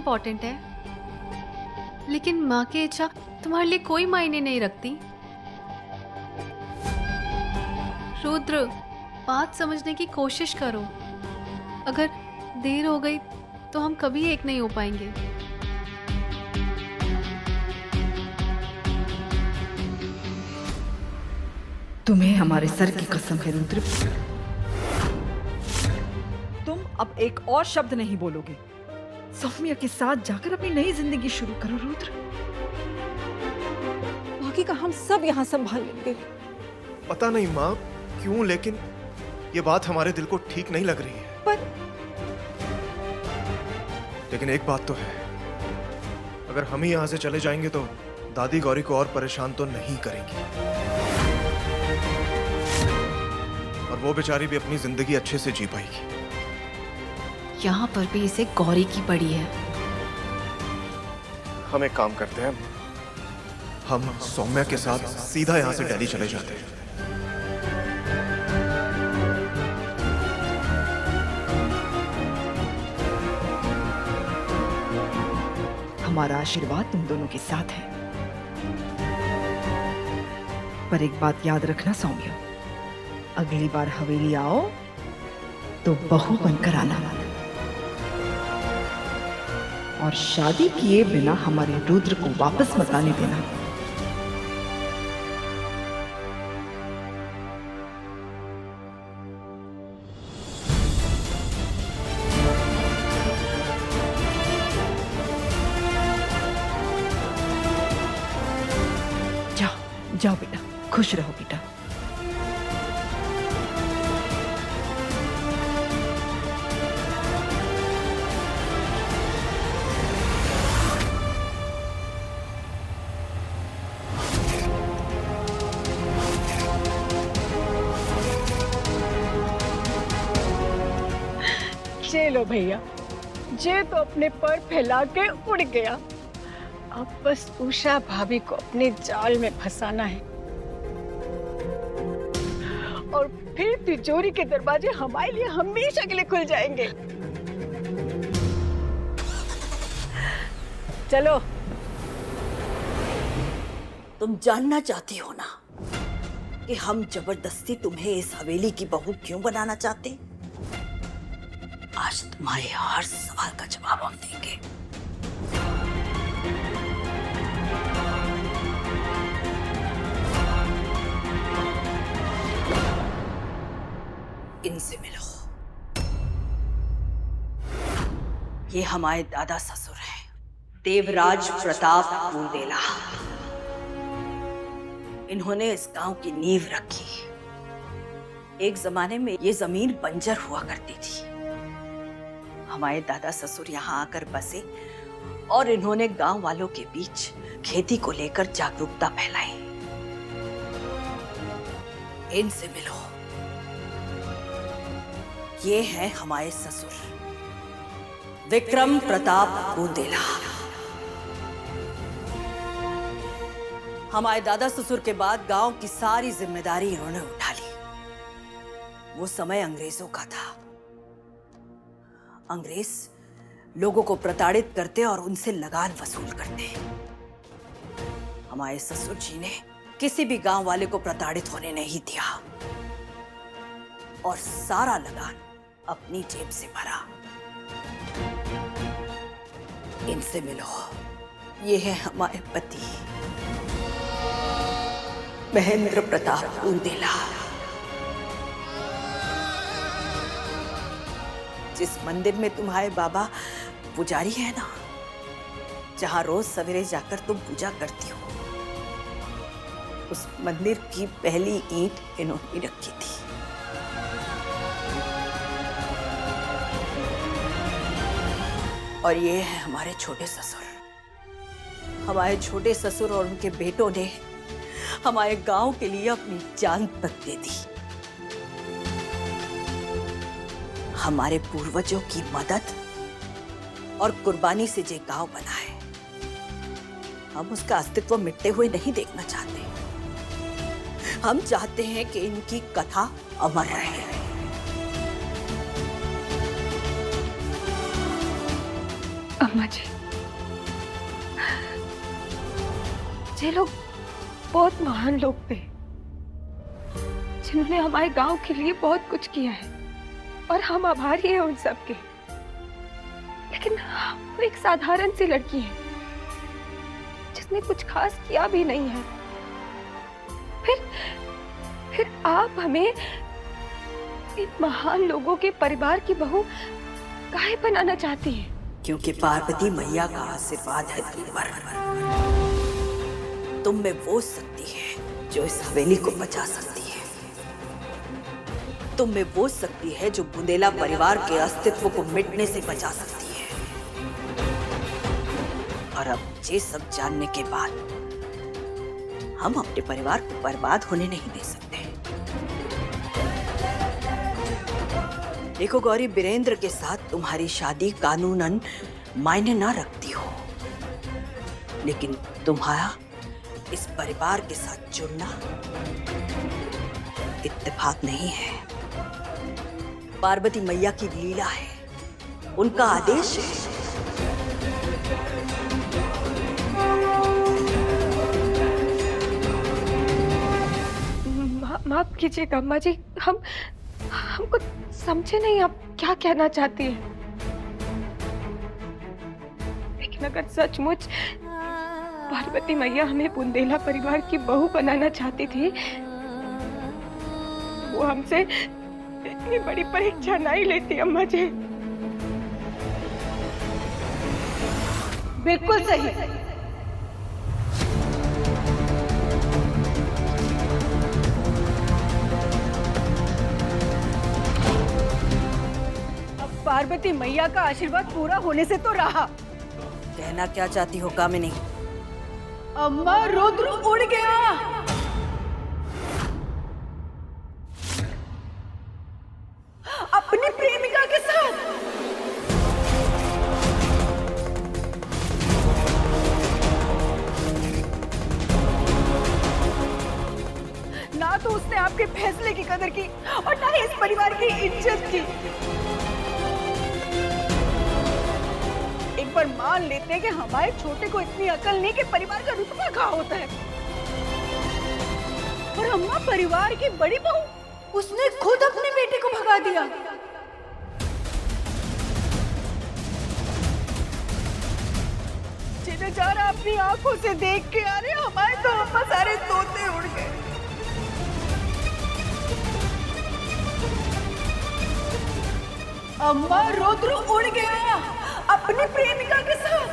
Important है, लेकिन माँ की इच्छा तुम्हारे लिए कोई मायने नहीं रखती। रुद्र, बात समझने की कोशिश करो। अगर देर हो गई तो हम कभी एक नहीं हो पाएंगे। तुम्हें हमारे सर की कसम है रुद्र, तुम अब एक और शब्द नहीं बोलोगे। सौम्या के साथ जाकर अपनी नई जिंदगी शुरू करो रुद्र। बाकी का हम सब यहाँ संभाल लेंगे। पता नहीं माँ क्यों, लेकिन ये बात हमारे दिल को ठीक नहीं लग रही है। लेकिन एक बात तो है, अगर हम ही यहाँ से चले जाएंगे तो दादी गौरी को और परेशान तो नहीं करेंगी, और वो बेचारी भी अपनी जिंदगी अच्छे से जी पाएगी। यहाँ पर भी इसे गौरी की पड़ी है। हम एक काम करते हैं, हम सौम्या के साथ सीधा यहाँ से दिल्ली चले जाते हैं। हमारा आशीर्वाद तुम दोनों के साथ है, पर एक बात याद रखना सौम्या, अगली बार हवेली आओ तो बहू बनकर आना, और शादी किए बिना हमारे रुद्र को वापस मत आने देना। जाओ जाओ बेटा, खुश रहो बेटा। चलो भैया, जे तो अपने पर फैला के उड़ गया, अब बस उषा भाभी को अपने जाल में फंसाना है, और फिर तिजोरी के दरवाजे हमारे लिए हमेशा के लिए खुल जाएंगे। चलो। तुम जानना चाहती हो ना कि हम जबरदस्ती तुम्हें इस हवेली की बहू क्यों बनाना चाहते? आज तुम्हारे हर सवाल का जवाब हम देंगे। इनसे मिलो। ये हमारे दादा ससुर हैं, देवराज प्रताप बूंदेला। इन्होंने इस गांव की नींव रखी। एक जमाने में ये जमीन बंजर हुआ करती थी। हमारे दादा ससुर यहाँ आकर बसे और इन्होंने गांव वालों के बीच खेती को लेकर जागरूकता फैलाई। इनसे मिलो। ये है हमारे ससुर विक्रम प्रताप बूंदेला। हमारे दादा ससुर के बाद गांव की सारी जिम्मेदारी इन्होंने उठा ली। वो समय अंग्रेजों का था। अंग्रेज लोगों को प्रताड़ित करते और उनसे लगान वसूल करते। हमारे ससुर जी ने किसी भी गांव वाले को प्रताड़ित होने नहीं दिया और सारा लगान अपनी जेब से भरा। इनसे मिलो। ये है हमारे पति महेंद्र प्रताप बूंदेला। जिस मंदिर में तुम्हारे बाबा पुजारी है ना, जहां रोज सवेरे जाकर तुम पूजा करती हो, उस मंदिर की पहली ईंट इन्होंने रखी थी। और ये है हमारे छोटे ससुर। हमारे छोटे ससुर और उनके बेटों ने हमारे गांव के लिए अपनी जान तक दे दी। हमारे पूर्वजों की मदद और कुर्बानी से ये गांव बना है। हम उसका अस्तित्व मिटते हुए नहीं देखना चाहते। हम चाहते हैं कि इनकी कथा अमर रहे। अम्मा जी, ये लोग बहुत महान लोग थे जिन्होंने हमारे गांव के लिए बहुत कुछ किया है और हम आभारी हैं उन सब के। लेकिन वो एक साधारण सी लड़की है जिसने कुछ खास किया भी नहीं है। फिर आप हमें इन महान लोगों के परिवार की बहू काहे बनाना चाहती हैं? क्योंकि पार्वती मैया का आशीर्वाद है तुम पर। तुम में वो शक्ति है जो इस हवेली को बचा सकती है। तुम में वो शक्ति है जो बुंदेला परिवार के अस्तित्व को मिटने से बचा सकती है। और अब ये सब जानने के बाद हम अपने परिवार को बर्बाद होने नहीं दे सकते। देखो गौरी, वीरेंद्र के साथ तुम्हारी शादी कानूनन मायने ना रखती हो, लेकिन तुम्हारा इस परिवार के साथ जुड़ना इत्तेफाक नहीं है। पार्वती मैया की लीला है, उनका आदेश है। माफ कीजिएगा अम्मा जी, हमको समझे नहीं आप क्या कहना चाहती हैं। लेकिन अगर सचमुच पार्वती मैया हमें बुंदेला परिवार की बहू बनाना चाहती थी, वो हमसे इतनी बड़ी परीक्षा नहीं लेती अम्मा जी। बिल्कुल सही। अब पार्वती मैया का आशीर्वाद पूरा होने से तो रहा। कहना क्या चाहती हो कामिनी? अम्मा, रुद्र उड़ गया। अपनी प्रेमिका के साथ। ना तो उसने आपके फैसले की कदर की और ना ही इस परिवार की इज्जत की। एक बार मान लेते हैं कि हमारे छोटे को इतनी अकल नहीं कि परिवार का रुतबा कहाँ होता है। और अम्मा, परिवार की बड़ी बहू, उसने खुद अपने बेटे को भगा दिया। जिन्हें जा रहा अपनी आंखों से देख के आ रहे, हमारे तो अम्मा सारे तोते उड़ गए। अम्मा, रुद्र उड़ गया अपनी प्रेमिका के साथ।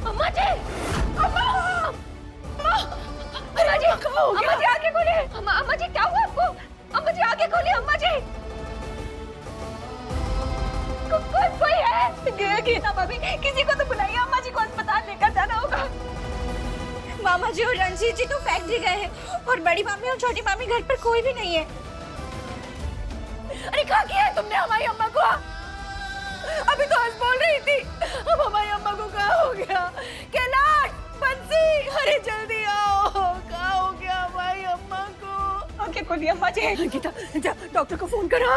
अम्मा जी, अम्मा जी, अम्मा जी आगे खोलिए। अम्मा जी क्या हुआ आपको? अम्मा जी आगे खोलिए। अम्मा जी, कोई है? गीता भाभी, किसी को तो बुलाइए। अम्मा जी को अस्पताल लेकर जाना होगा। मामा जी और रणजीत जी तो फैक्ट्री गए हैं और बड़ी मामी और छोटी मामी घर पर कोई भी नहीं है। अरे कहाँ किया है तुमने हमारी अम्मा को? अभी तो हंस बोल रही थी, अब हमारी अम्मा को कहाँ हो गया? कैलाश, बंसी, अरे जल्दी आओ, कहाँ हो गया हमारी अम्मा को? आगे खोलिए अम्मा जी। गीता, जा डॉक्टर को फोन करा।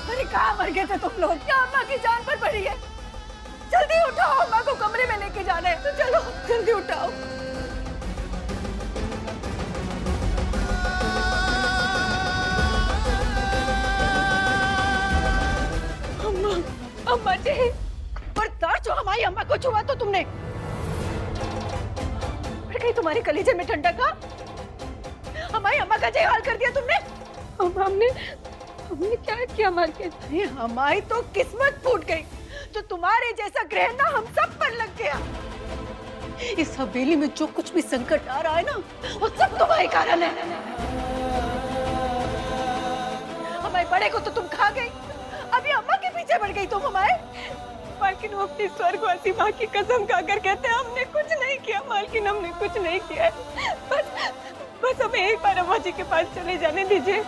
अरे कहाँ मर गए थे तुम लोग? क्या अम्मा की जान पर पड़ी है? जल्दी उठाओ, अम्मा को कमरे में लेके जाना है। तो चलो जल्दी उठाओ। अम्मा जी, बर्दाश्त जो हमारी अम्मा को छुआ तो तुमने, फिर कहीं तुम्हारे कलेजे में ठंडक का? हमारी अम्मा का जय हाल कर दिया तुमने। हमने क्या किया मार के? अरे हमारी तो किस्मत फूट गई, तो तुम्हारे जैसा ग्रहण ना हम सब पर लग गया। इस हवेली में जो कुछ भी संकट आ रहा है ना, वो सब तुम्हारे कारण है। हमारे बड़े को तो तुम खा गई, अभी अम्मा के पीछे बढ़ गई तुम हमारे। मालकिन वो अपनी स्वर्गवासी माँ की कसम खाकर कहते हैं हमने कुछ नहीं किया। मालकिन हमने कुछ नहीं किया है। बस हमें एक बार अम्मा जी के पास चले जाने दीजिए।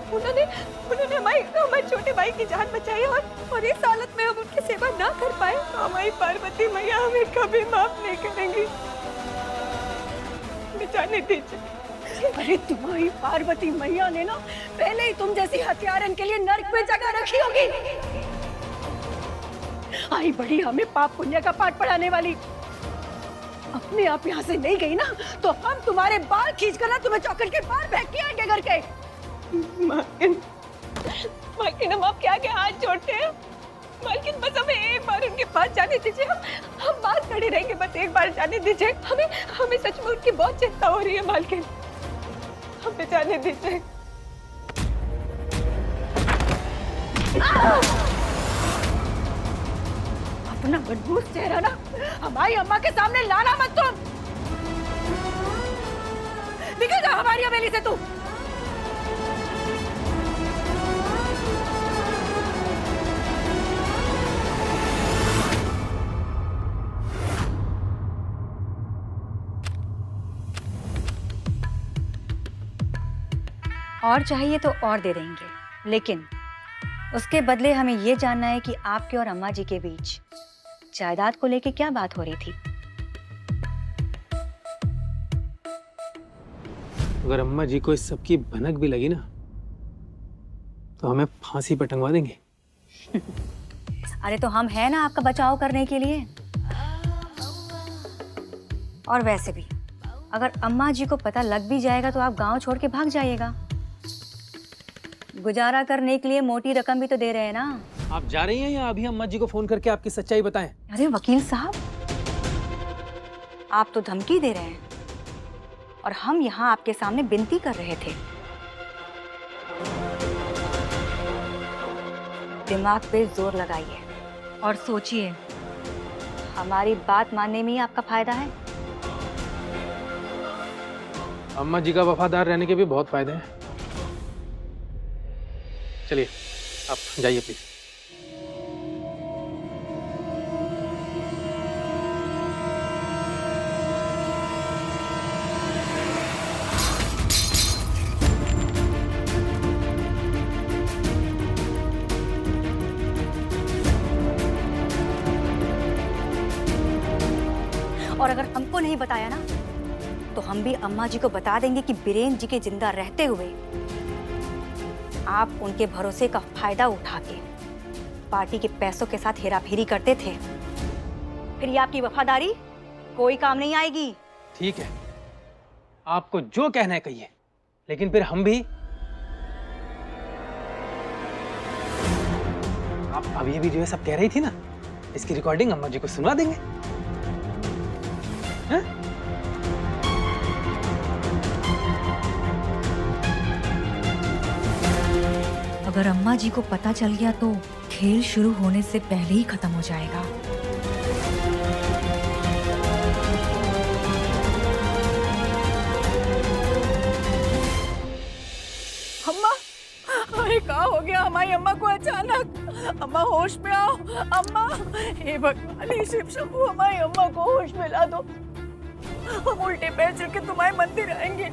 उन्होंने हमारे छोटे भाई की जान बचाई और इस हालत में हम उनकी सेवा ना कर पाए तो हमारी पार्वती मैया हमें कभी माफ नहीं करेंगी। जाने दीजिए। अरे तुम्हारी पार्वती मैया ने ना पहले ही तुम जैसी हत्यारन के लिए नर्क में जगह रखी होगी। आई बड़ी हमें पाप पुण्य का पाठ पढ़ाने वाली। अपने आप यहाँ से नहीं गई ना तो हम तुम्हारे बाल खींच कर ना तुम्हें चौखट के बाहर फेंक के आएंगे घर के। मालकिन हम आपके आगे हाथ जोड़ते हैं। मालकिन बस हमें एक बार उनके पास जाने दीजिए। हम बात खड़ी रहेंगे, बस एक बार जाने दीजिए। हमें सच में उनकी बहुत चिंता हो रही है मालकिन, हमें जाने दीजिए। अपना मनहूस चेहरा ना हमारी अम्मा के सामने लाना मत तुम। निकल जा हमारी हवेली से तू। और चाहिए तो और दे देंगे, लेकिन उसके बदले हमें ये जानना है कि आपके और अम्मा जी के बीच जायदाद को लेके क्या बात हो रही थी। अगर अम्मा जी को इस सब की भनक भी लगी ना तो हमें फांसी पर टंगवा देंगे। अरे तो हम हैं ना आपका बचाव करने के लिए। और वैसे भी अगर अम्मा जी को पता लग भी जाएगा तो आप गांव छोड़ के भाग जाइएगा। गुजारा करने के लिए मोटी रकम भी तो दे रहे हैं ना। आप जा रही हैं या अभी अम्मा जी को फोन करके आपकी सच्चाई बताएं? अरे वकील साहब, आप तो धमकी दे रहे हैं और हम यहाँ आपके सामने विनती कर रहे थे। दिमाग पे जोर लगाइए और सोचिए, हमारी बात मानने में ही आपका फायदा है। अम्मा जी का वफादार रहने के भी बहुत फायदे हैं। चलिए आप जाइए प्लीज। और अगर हमको नहीं बताया ना तो हम भी अम्मा जी को बता देंगे कि बीरेन जी के जिंदा रहते हुए आप उनके भरोसे का फायदा उठा के पार्टी के पैसों के साथ हेराफेरी करते थे। फिर ये आपकी वफादारी कोई काम नहीं आएगी। ठीक है, आपको जो कहना है कहिए, लेकिन फिर हम भी आप अभी भी जो है सब कह रही थी ना, इसकी रिकॉर्डिंग अम्मा जी को सुना देंगे। हैं? अगर अम्मा जी को पता चल गया तो खेल शुरू होने से पहले ही खत्म हो जाएगा। अम्मा, अरे क्या हो गया हमारी अम्मा को अचानक? अम्मा होश में आओ। अम्मा, हे भगवान, हे शिव शंभू, हमारी अम्मा को होश में ला दो। हम उल्टे पैर चल के तुम्हारे मंदिर आएंगे।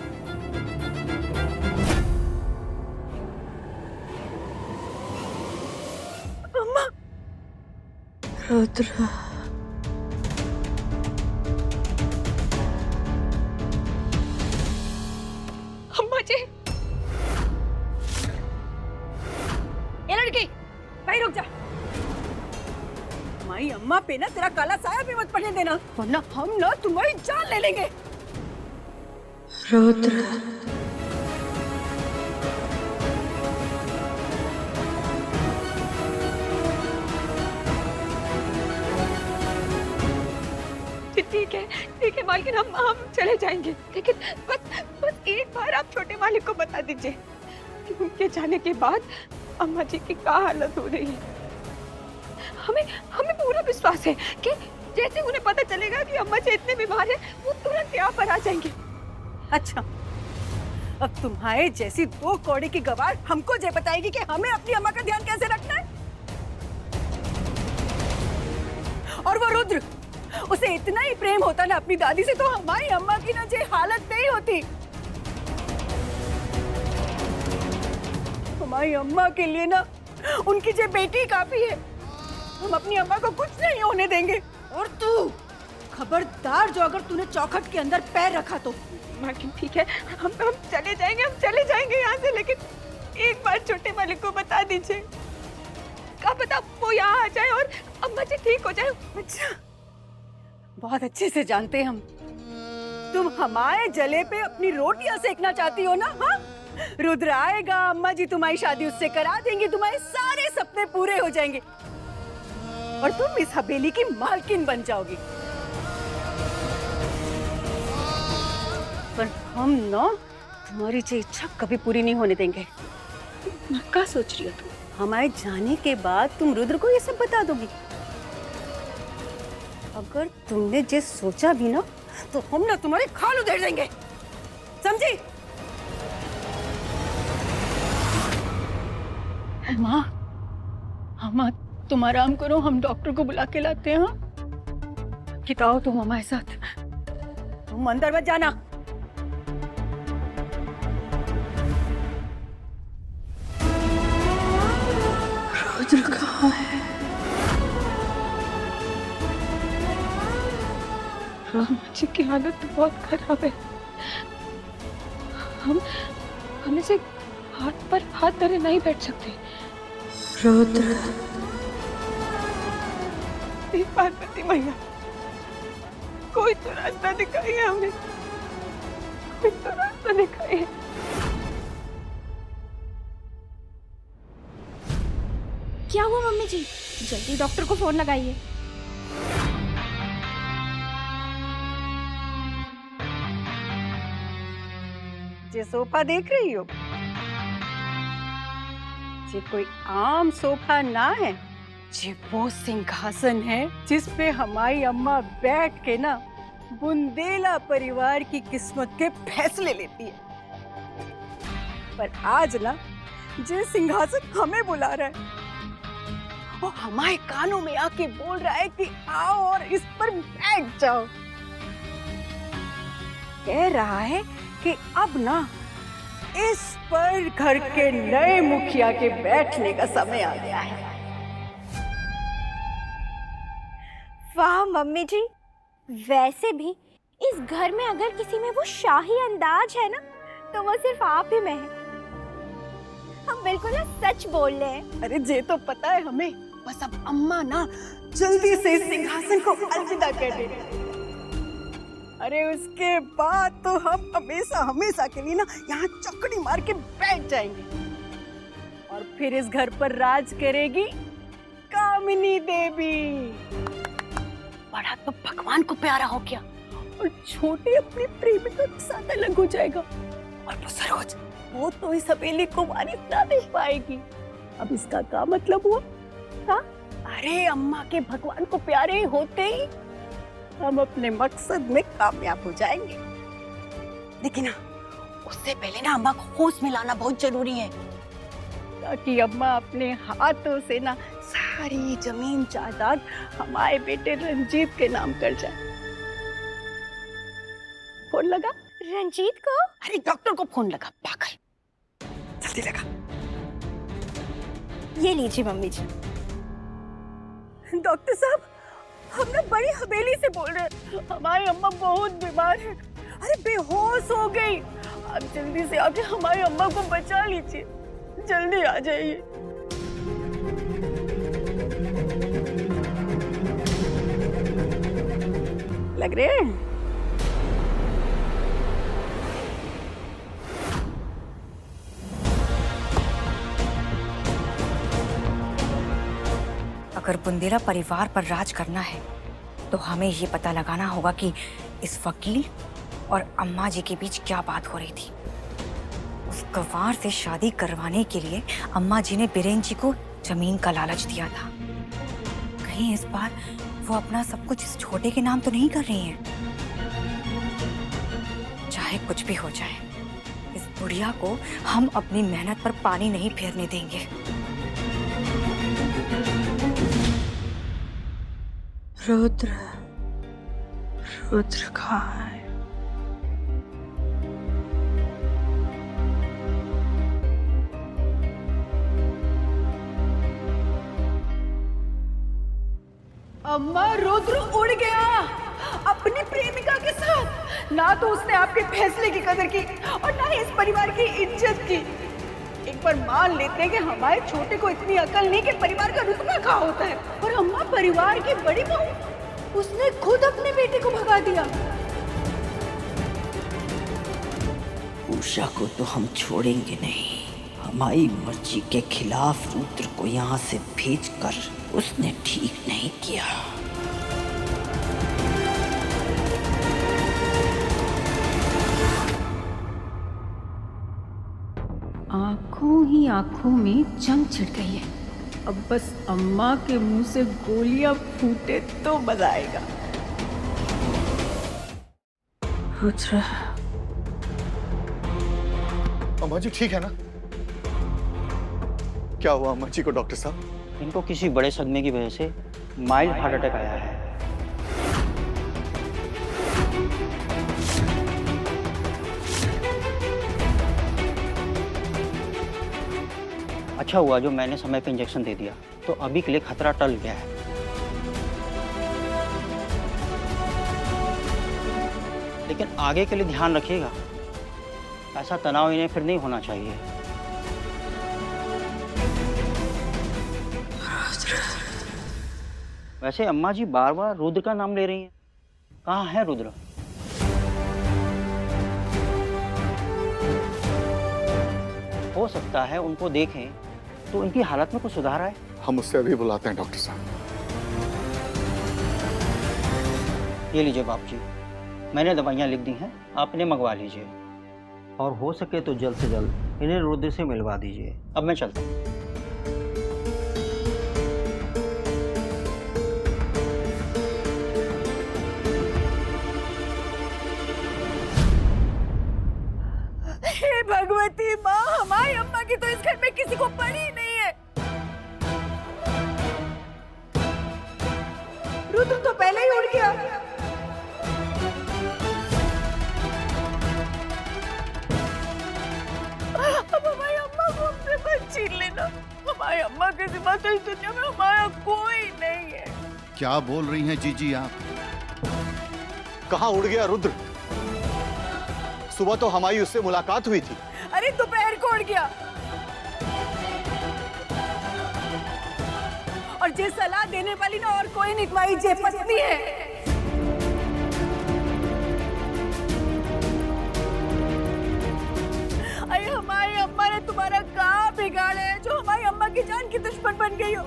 अम्मा, रुद्र, अम्मा जी, ये लड़की भाई रुक जा। हमारी अम्मा पे ना तेरा काला साया भी मत पड़ने देना, वरना हम ना तुम्हारी जान ले लेंगे। रुद्र, ठीक है मालकिन, हम चले जाएंगे, लेकिन बस एक बार आप छोटे मालिक को बता दीजिए कि उनके जाने के बाद अम्मा जी की क्या हालत हो रही है। हमें पूरा विश्वास है कि जैसे उन्हें पता चलेगा कि अम्मा जी इतने बीमार है, वो तुरंत यहाँ पर आ जाएंगे। अच्छा, अब तुम्हारे जैसी दो कौड़े की गवार हमको ये बताएगी कि हमें अपनी अम्मा का ध्यान कैसे रखना है। और वो रुद्र, उसे इतना ही प्रेम होता ना अपनी दादी से तो हमारी अम्मा की ना ये हालत नहीं होती। हमारी अम्मा के लिए ना उनकी ये बेटी काफी है। हम अपनी अम्मा को कुछ नहीं होने देंगे। और तू खबरदार, जो अगर तूने चौखट के अंदर पैर रखा तो मालकिन ठीक है, हम चले जाएंगे यहाँ से, लेकिन एक बार छोटे मालिक को बता दीजिए। क्या पता वो यहाँ आ जाए और अम्मा जी ठीक हो जाए। अच्छा, बहुत अच्छे से जानते हैं हम, तुम हमारे जले पे अपनी रोटियां सेकना चाहती हो ना? हाँ, रुद्र आएगा, अम्मा जी तुम्हारी शादी उससे करा देंगी, तुम्हारे सारे सपने पूरे हो जाएंगे और तुम इस हवेली की मालकिन बन जाओगी। पर हम ना तुम्हारी ये इच्छा कभी पूरी नहीं होने देंगे। क्या सोच रही हो तुम? हमारे जाने के बाद तुम रुद्र को ये सब बता दोगी। अगर तुमने जे सोचा भी ना तो हम ना तुम्हारे खाल उधेड़ देंगे, समझी? अम्मा तुम आराम करो, हम डॉक्टर को बुला के लाते हैं। हाँ, किताओ तुम हमारे साथ। तुम अंदर मत जाना। रुद्र कहाँ है? अम्मा जी की हालत तो बहुत खराब है। हम इसे हाथ पर हाथ धरे नहीं बैठ सकते। रुद्र, पार्वती मैया, कोई तो रास्ता दिखाइए हमें, कोई तो रास्ता दिखाइए। क्या हुआ मम्मी जी? जल्दी डॉक्टर को फोन लगाइए। ये सोफा देख रही हो, ये कोई आम सोफा ना है, ये वो सिंहासन है जिस पे हमारी अम्मा बैठ के ना बुंदेला परिवार की किस्मत के फैसले लेती है। पर आज ना ये सिंहासन हमें बुला रहा है और हमारे कानों में आके बोल रहा है कि आओ और इस पर बैठ जाओ। कह रहा है कि अब ना इस पर घर के नए मुखिया के बैठने का समय आ गया है। वाह मम्मी जी, वैसे भी इस घर में अगर किसी में वो शाही अंदाज है ना तो वो सिर्फ आप ही में है। हम बिल्कुल ना सच बोल रहे हैं। अरे जे तो पता है हमें, बस अब अम्मा ना जल्दी से इस सिंहासन को अलविदा कर दे। अरे उसके बाद तो हम हमेशा हमेशा के लिए ना यहाँ चौकड़ी मार के बैठ जाएंगे और फिर इस घर पर राज करेगी कामिनी देवी। बड़ा तो भगवान को प्यारा हो गया और छोटे अपनी प्रेमिका के साथ अलग हो जाएगा और वो सरोज, वो तो इस हवेली को वारिस ना दे पाएगी। अब इसका क्या मतलब हुआ? हाँ? अरे अम्मा के भगवान को प्यारे होते ही हम अपने मकसद में कामयाब हो जाएंगे। लेकिन उससे पहले ना अम्मा को होश में लाना बहुत जरूरी है, ताकि अम्मा अपने हाथों से ना सारी जमीन जायदाद हमारे बेटे रंजीत के नाम कर जाए। फोन लगा? रंजीत को? अरे डॉक्टर को फोन लगा, पागल, जल्दी लगा। ये लीजिए मम्मी जी। डॉक्टर साहब, हम ना बड़ी हवेली से बोल रहे हैं, हमारी अम्मा बहुत बीमार है, अरे बेहोश हो गई। आप जल्दी से आके हमारी अम्मा को बचा लीजिए, जल्दी आ जाइए। लग रहे हैं? अगर बुंदेला परिवार पर राज करना है तो हमें ये पता लगाना होगा कि इस वकील और अम्मा जी के बीच क्या बात हो रही थी। उस गवार से शादी करवाने के लिए अम्मा जी ने बीरेन जी को जमीन का लालच दिया था। कहीं इस बार वो अपना सब कुछ इस छोटे के नाम तो नहीं कर रही हैं। चाहे कुछ भी हो जाए, इस बुढ़िया को हम अपनी मेहनत पर पानी नहीं फेरने देंगे। रुद्र, रुद्र कहाँ है? अम्मा, रुद्र उड़ गया अपनी प्रेमिका के साथ। ना तो उसने आपके फैसले की कदर की और ना ही इस परिवार की इज्जत की। एक बार मान लेते हैं कि हमारे छोटे को इतनी अकल नहीं कि परिवार का रुतबा क्या होता है, और अम्मा परिवार की बड़ी बहू, उसने खुद अपने बेटे को भगा दिया। उषा को तो हम छोड़ेंगे नहीं। हमारी मर्जी के खिलाफ रुद्र को यहाँ से भेजकर उसने ठीक नहीं किया। आंखों ही आंखों में जंग छिड़ गई है। अब बस अम्मा के मुंह से गोलियां फूटे तो मजा आएगा। रुद्र, अम्मा जी ठीक है ना? क्या हुआ अम्मा जी को डॉक्टर साहब? इनको किसी बड़े सदमे की वजह से माइल्ड हार्ट अटैक आया है। अच्छा हुआ जो मैंने समय पे इंजेक्शन दे दिया, तो अभी के लिए खतरा टल गया है। लेकिन आगे के लिए ध्यान रखिएगा, ऐसा तनाव इन्हें फिर नहीं होना चाहिए। वैसे अम्मा जी बार बार रुद्र का नाम ले रही हैं। कहाँ है रुद्र? हो सकता है उनको देखें तो इनकी हालत में कुछ सुधार आए। हम उससे अभी बुलाते हैं डॉक्टर साहब। ये लीजिए बाप जी, मैंने दवाइयाँ लिख दी हैं, आप इन्हें मंगवा लीजिए और हो सके तो जल्द से जल्द इन्हें रुद्र से मिलवा दीजिए। अब मैं चलता हूँ। हे भगवती माँ, हमारी अम्मा की तो इस घर में किसी को पड़ी ही नहीं है। रुद्र तो पहले ही उड़ गया। अब हमारी अम्मा को हमसे मत छीन लेना। हमारी अम्मा के सिवा तो इस दुनिया में हमारा कोई नहीं है। क्या बोल रही हैं जीजी आप? कहाँ उड़ गया रुद्र? सुबह तो हमारी उससे मुलाकात हुई थी। अरे दोपहर को उड़ गया। और जे सलाह देने वाली ना और कोई नहीं, तुम्हारी जे पत्नी है। अरे हमारी अम्मा ने तुम्हारा कहाँ बिगाड़ा है जो हमारी अम्मा की जान की दुश्मन बन गई हो?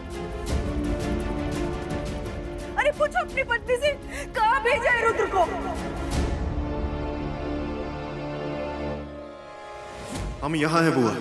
अरे पूछो अपनी पत्नी से, कहाँ भेजा है रुद्र को? हम यहाँ हैं बुआ।